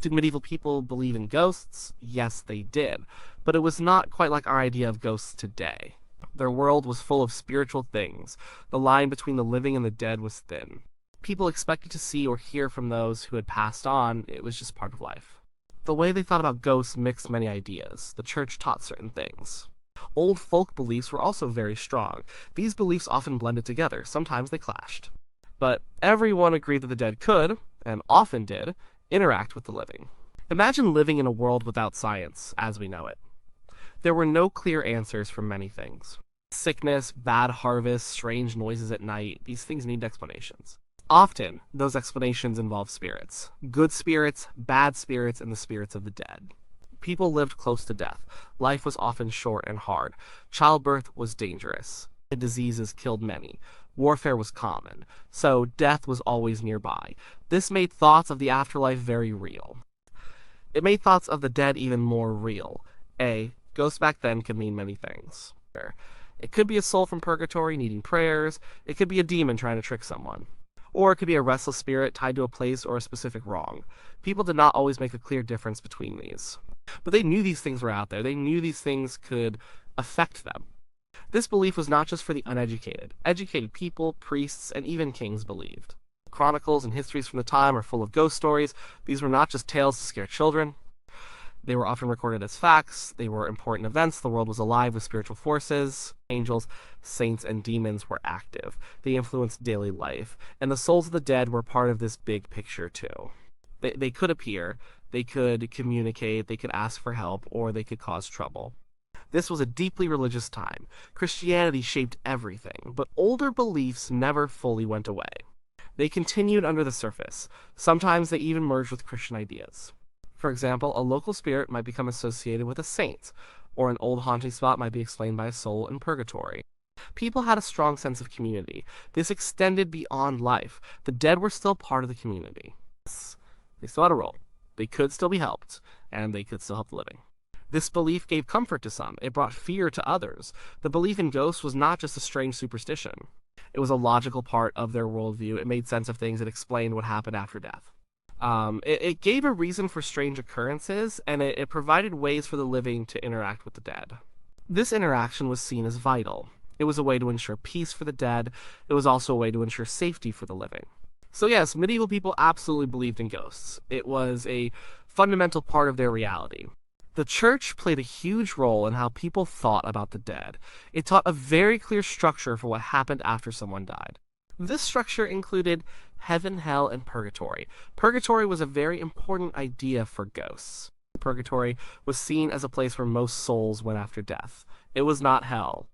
Did medieval people believe in ghosts? Yes, they did, but it was not quite like our idea of ghosts today. Their world was full of spiritual things. The line between the living and the dead was thin. People expected to see or hear from those who had passed on. It was just part of life. The way they thought about ghosts mixed many ideas. The church taught certain things. Old folk beliefs were also very strong. These beliefs often blended together. Sometimes they clashed. But everyone agreed that the dead could, and often did, interact with the living. Imagine living in a world without science, as we know it. There were no clear answers for many things. Sickness, bad harvests, strange noises at night, these things need explanations. Often, those explanations involve spirits. Good spirits, bad spirits, and the spirits of the dead. People lived close to death. Life was often short and hard. Childbirth was dangerous. Diseases killed many. Warfare was common, so death was always nearby. This made thoughts of the afterlife very real. It made thoughts of the dead even more real. Ghosts back then could mean many things. It could be a soul from purgatory needing prayers. It could be a demon trying to trick someone. Or it could be a restless spirit tied to a place or a specific wrong. People did not always make a clear difference between these. But they knew these things were out there. They knew these things could affect them. This belief was not just for the uneducated. Educated people, priests, and even kings believed. Chronicles and histories from the time are full of ghost stories. These were not just tales to scare children. They were often recorded as facts. They were important events. The world was alive with spiritual forces. Angels, saints, and demons were active. They influenced daily life. And the souls of the dead were part of this big picture too. They could appear, they could communicate, they could ask for help, or they could cause trouble. This was a deeply religious time. Christianity shaped everything, but older beliefs never fully went away. They continued under the surface. Sometimes they even merged with Christian ideas. For example, a local spirit might become associated with a saint, or an old haunting spot might be explained by a soul in purgatory. People had a strong sense of community. This extended beyond life. The dead were still part of the community. They still had a role. They could still be helped, and they could still help the living. This belief gave comfort to some. It brought fear to others. The belief in ghosts was not just a strange superstition. It was a logical part of their worldview. It made sense of things. It explained what happened after death. It gave a reason for strange occurrences, and it provided ways for the living to interact with the dead. This interaction was seen as vital. It was a way to ensure peace for the dead. It was also a way to ensure safety for the living. So yes, medieval people absolutely believed in ghosts. It was a fundamental part of their reality. The church played a huge role in how people thought about the dead. It taught a very clear structure for what happened after someone died. This structure included heaven, hell, and purgatory. Purgatory was a very important idea for ghosts. Purgatory was seen as a place where most souls went after death. It was not hell.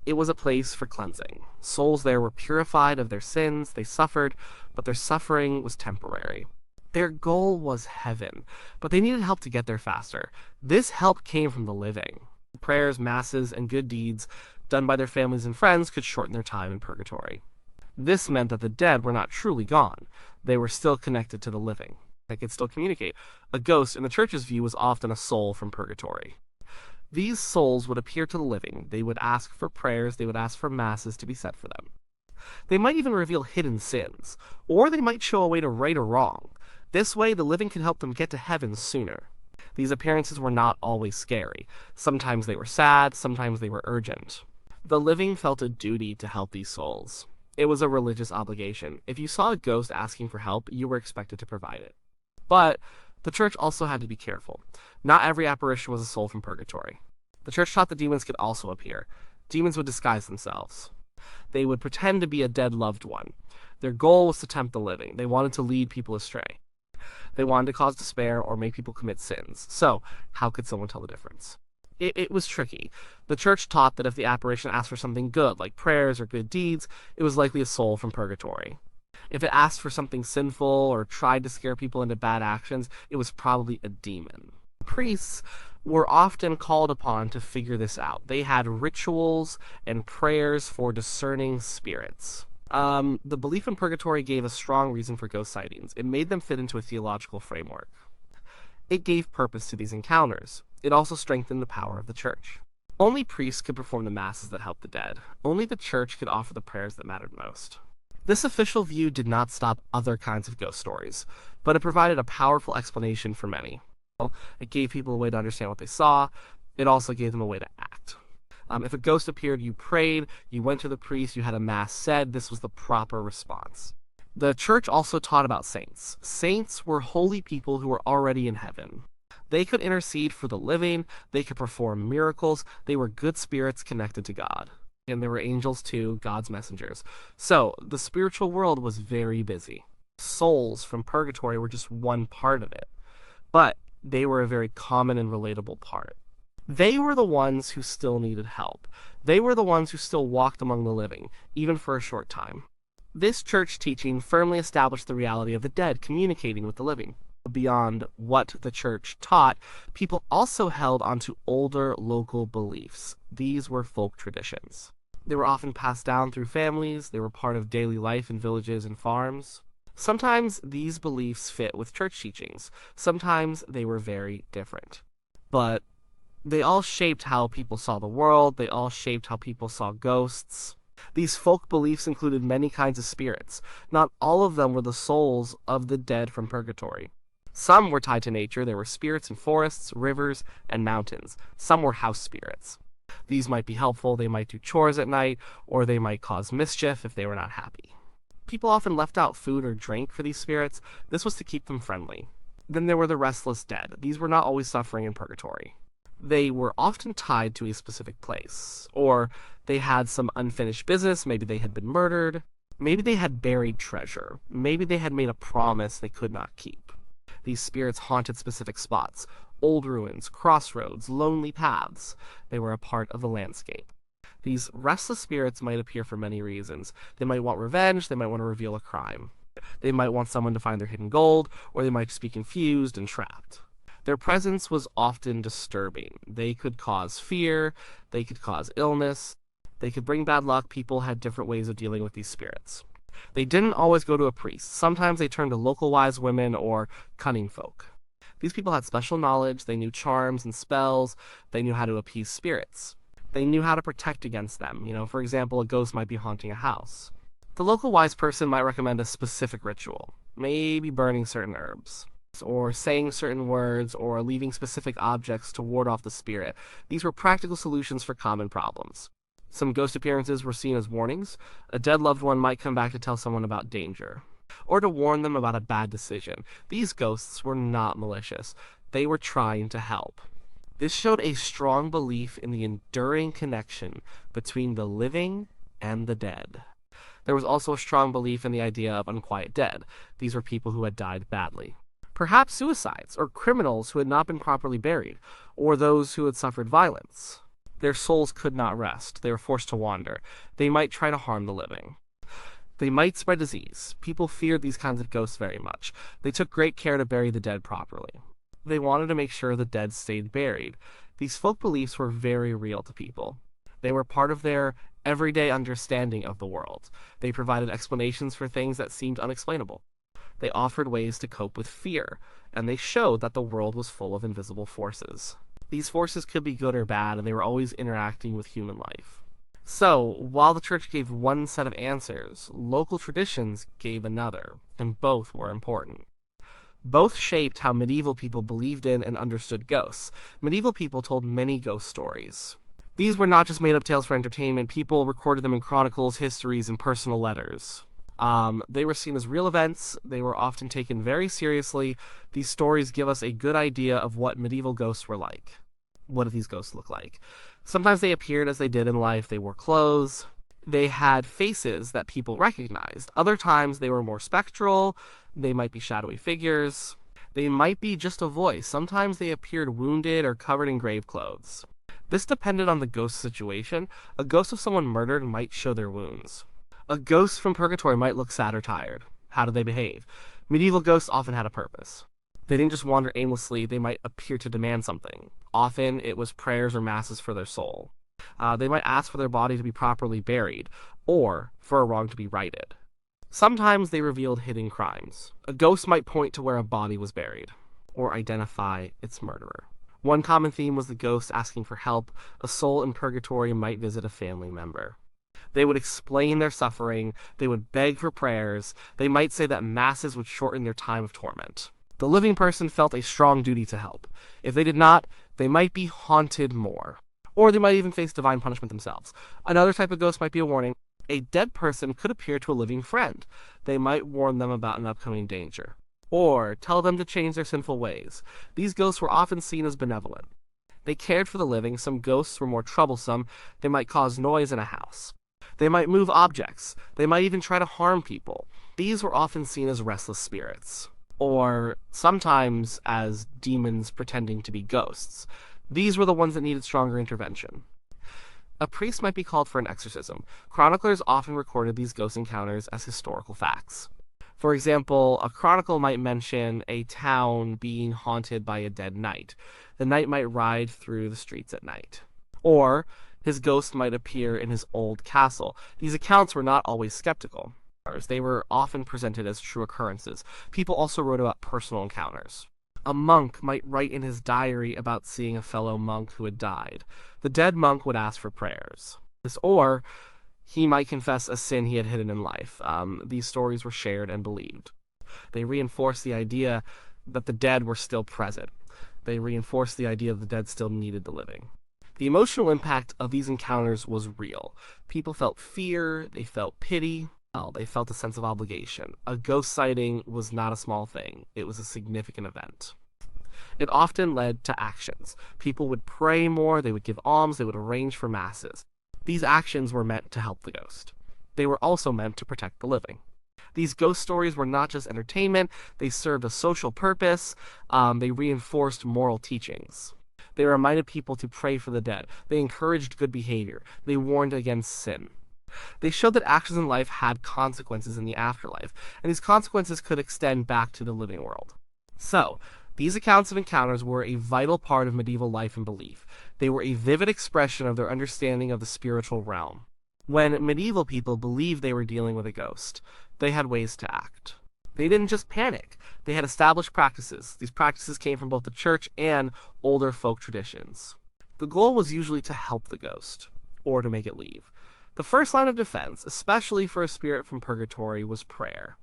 It was a place for cleansing. Souls there were purified of their sins, they suffered, but their suffering was temporary. Their goal was heaven, but they needed help to get there faster. This help came from the living. Prayers, masses, and good deeds done by their families and friends could shorten their time in purgatory. This meant that the dead were not truly gone. They were still connected to the living. They could still communicate. A ghost, in the church's view, was often a soul from purgatory. These souls would appear to the living. They would ask for prayers. They would ask for masses to be said for them. They might even reveal hidden sins, or they might show a way to right a wrong. This way, the living could help them get to heaven sooner. These appearances were not always scary. Sometimes they were sad, sometimes they were urgent. The living felt a duty to help these souls. It was a religious obligation. If you saw a ghost asking for help, you were expected to provide it. But the church also had to be careful. Not every apparition was a soul from purgatory. The church taught that demons could also appear. Demons would disguise themselves. They would pretend to be a dead loved one. Their goal was to tempt the living. They wanted to lead people astray. They wanted to cause despair or make people commit sins. So, how could someone tell the difference? It was tricky. The church taught that if the apparition asked for something good, like prayers or good deeds, it was likely a soul from purgatory. If it asked for something sinful or tried to scare people into bad actions, it was probably a demon. Priests were often called upon to figure this out. They had rituals and prayers for discerning spirits. The belief in purgatory gave a strong reason for ghost sightings. It made them fit into a theological framework. It gave purpose to these encounters. It also strengthened the power of the church. Only priests could perform the masses that helped the dead. Only the church could offer the prayers that mattered most. This official view did not stop other kinds of ghost stories, but it provided a powerful explanation for many. It gave people a way to understand what they saw. It also gave them a way to act. If a ghost appeared, you prayed, you went to the priest, you had a mass said. This was the proper response. The church also taught about saints. Saints were holy people who were already in heaven. They could intercede for the living, they could perform miracles, they were good spirits connected to God. And there were angels too, God's messengers. So, the spiritual world was very busy. Souls from purgatory were just one part of it, but they were a very common and relatable part. They were the ones who still needed help. They were the ones who still walked among the living, even for a short time. This church teaching firmly established the reality of the dead communicating with the living. Beyond what the church taught, people also held onto older local beliefs. These were folk traditions. They were often passed down through families, they were part of daily life in villages and farms. Sometimes these beliefs fit with church teachings, sometimes they were very different. But they all shaped how people saw the world, they all shaped how people saw ghosts. These folk beliefs included many kinds of spirits. Not all of them were the souls of the dead from purgatory. Some were tied to nature. There were spirits in forests, rivers, and mountains. Some were house spirits. These might be helpful, they might do chores at night, or they might cause mischief if they were not happy. People often left out food or drink for these spirits. This was to keep them friendly. Then there were the restless dead. These were not always suffering in purgatory. They were often tied to a specific place, or they had some unfinished business, maybe they had been murdered, maybe they had buried treasure, maybe they had made a promise they could not keep. These spirits haunted specific spots, old ruins, crossroads, lonely paths. They were a part of the landscape. These restless spirits might appear for many reasons. They might want revenge, they might want to reveal a crime. They might want someone to find their hidden gold, or they might just be confused and trapped. Their presence was often disturbing. They could cause fear, they could cause illness, they could bring bad luck. People had different ways of dealing with these spirits. They didn't always go to a priest. Sometimes they turned to local wise women or cunning folk. These people had special knowledge, they knew charms and spells, they knew how to appease spirits. They knew how to protect against them. For example, a ghost might be haunting a house. The local wise person might recommend a specific ritual, maybe burning certain herbs, or saying certain words, or leaving specific objects to ward off the spirit. These were practical solutions for common problems. Some ghost appearances were seen as warnings. A dead loved one might come back to tell someone about danger, or to warn them about a bad decision. These ghosts were not malicious. They were trying to help. This showed a strong belief in the enduring connection between the living and the dead. There was also a strong belief in the idea of unquiet dead. These were people who had died badly. Perhaps suicides, or criminals who had not been properly buried, or those who had suffered violence. Their souls could not rest. They were forced to wander. They might try to harm the living. They might spread disease. People feared these kinds of ghosts very much. They took great care to bury the dead properly. They wanted to make sure the dead stayed buried. These folk beliefs were very real to people. They were part of their everyday understanding of the world. They provided explanations for things that seemed unexplainable. They offered ways to cope with fear, and they showed that the world was full of invisible forces. These forces could be good or bad, and they were always interacting with human life. So, while the church gave one set of answers, local traditions gave another, and both were important. Both shaped how medieval people believed in and understood ghosts. Medieval people told many ghost stories. These were not just made-up tales for entertainment. People recorded them in chronicles, histories, and personal letters. They were seen as real events. They were often taken very seriously. These stories give us a good idea of what medieval ghosts were like. What did these ghosts look like? Sometimes they appeared as they did in life. They wore clothes. They had faces that people recognized. Other times they were more spectral. They might be shadowy figures. They might be just a voice. Sometimes they appeared wounded or covered in grave clothes. This depended on the ghost situation. A ghost of someone murdered might show their wounds. A ghost from purgatory might look sad or tired. How do they behave? Medieval ghosts often had a purpose. They didn't just wander aimlessly, they might appear to demand something. Often it was prayers or masses for their soul. They might ask for their body to be properly buried, or for a wrong to be righted. Sometimes they revealed hidden crimes. A ghost might point to where a body was buried, or identify its murderer. One common theme was the ghost asking for help. A soul in purgatory might visit a family member. They would explain their suffering, they would beg for prayers, they might say that masses would shorten their time of torment. The living person felt a strong duty to help. If they did not, they might be haunted more. Or they might even face divine punishment themselves. Another type of ghost might be a warning. A dead person could appear to a living friend. They might warn them about an upcoming danger. Or tell them to change their sinful ways. These ghosts were often seen as benevolent. They cared for the living. Some ghosts were more troublesome. They might cause noise in a house. They might move objects. They might even try to harm people. These were often seen as restless spirits, or sometimes as demons pretending to be ghosts. These were the ones that needed stronger intervention. A priest might be called for an exorcism. Chroniclers often recorded these ghost encounters as historical facts. For example, a chronicle might mention a town being haunted by a dead knight. The knight might ride through the streets at night. Or his ghost might appear in his old castle. These accounts were not always skeptical. They were often presented as true occurrences. People also wrote about personal encounters. A monk might write in his diary about seeing a fellow monk who had died. The dead monk would ask for prayers. Or he might confess a sin he had hidden in life. These stories were shared and believed. They reinforced the idea that the dead were still present. They reinforced the idea that the dead still needed the living. The emotional impact of these encounters was real. People felt fear, they felt pity, they felt a sense of obligation. A ghost sighting was not a small thing. It was a significant event. It often led to actions. People would pray more, they would give alms, they would arrange for masses. These actions were meant to help the ghost. They were also meant to protect the living. These ghost stories were not just entertainment, they served a social purpose, they reinforced moral teachings. They reminded people to pray for the dead. They encouraged good behavior. They warned against sin. They showed that actions in life had consequences in the afterlife, and these consequences could extend back to the living world. So, these accounts of encounters were a vital part of medieval life and belief. They were a vivid expression of their understanding of the spiritual realm. When medieval people believed they were dealing with a ghost, they had ways to act. They didn't just panic. They had established practices. These practices came from both the church and older folk traditions. The goal was usually to help the ghost, or to make it leave. The first line of defense, especially for a spirit from purgatory, was prayer.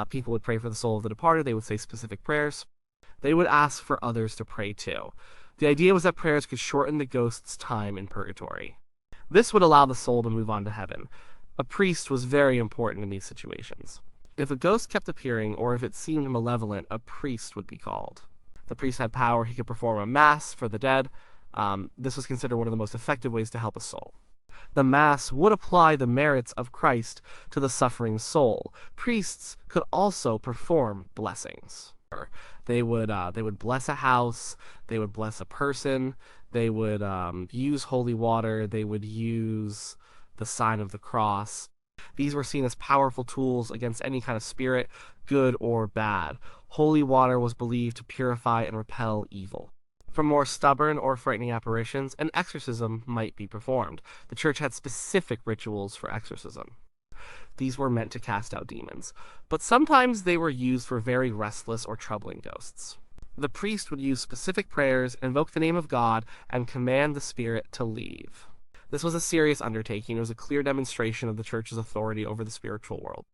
People would pray for the soul of the departed. They would say specific prayers. They would ask for others to pray too. The idea was that prayers could shorten the ghost's time in purgatory. This would allow the soul to move on to heaven. A priest was very important in these situations. If a ghost kept appearing, or if it seemed malevolent, a priest would be called. The priest had power. He could perform a mass for the dead. This was considered one of the most effective ways to help a soul. The mass would apply the merits of Christ to the suffering soul. Priests could also perform blessings. They would bless a house. They would bless a person. They would use holy water. They would use the sign of the cross. These were seen as powerful tools against any kind of spirit, good or bad. Holy water was believed to purify and repel evil. For more stubborn or frightening apparitions, an exorcism might be performed. The church had specific rituals for exorcism. These were meant to cast out demons, but sometimes they were used for very restless or troubling ghosts. The priest would use specific prayers, invoke the name of God, and command the spirit to leave. This was a serious undertaking. It was a clear demonstration of the church's authority over the spiritual world.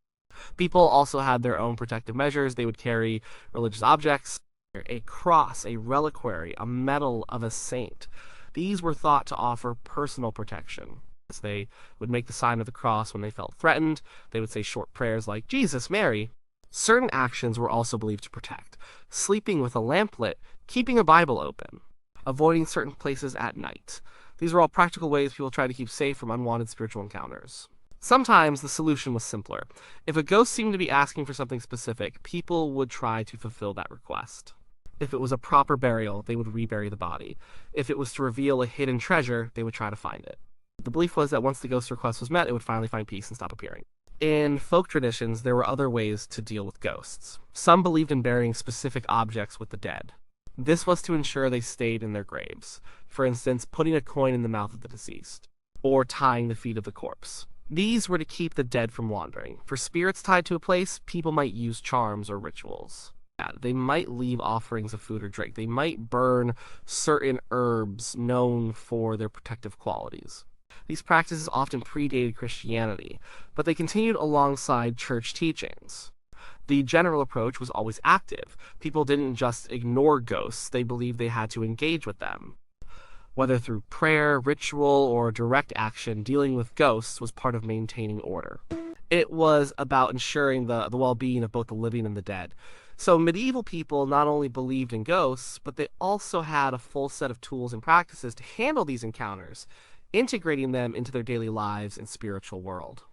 People also had their own protective measures. They would carry religious objects, a cross, a reliquary, a medal of a saint. These were thought to offer personal protection. They would make the sign of the cross when they felt threatened. They would say short prayers like, Jesus, Mary. Certain actions were also believed to protect. Sleeping with a lamp lit, keeping a Bible open, avoiding certain places at night. These were all practical ways people tried to keep safe from unwanted spiritual encounters. Sometimes the solution was simpler. If a ghost seemed to be asking for something specific, people would try to fulfill that request. If it was a proper burial, they would rebury the body. If it was to reveal a hidden treasure, they would try to find it. The belief was that once the ghost's request was met, it would finally find peace and stop appearing. In folk traditions, there were other ways to deal with ghosts. Some believed in burying specific objects with the dead. This was to ensure they stayed in their graves. For instance, putting a coin in the mouth of the deceased, or tying the feet of the corpse. These were to keep the dead from wandering. For spirits tied to a place, people might use charms or rituals. They might leave offerings of food or drink. They might burn certain herbs known for their protective qualities. These practices often predated Christianity, but they continued alongside church teachings. The general approach was always active. People didn't just ignore ghosts, they believed they had to engage with them. Whether through prayer, ritual, or direct action, dealing with ghosts was part of maintaining order. It was about ensuring the well being of both the living and the dead. So, medieval people not only believed in ghosts, but they also had a full set of tools and practices to handle these encounters, integrating them into their daily lives and spiritual world.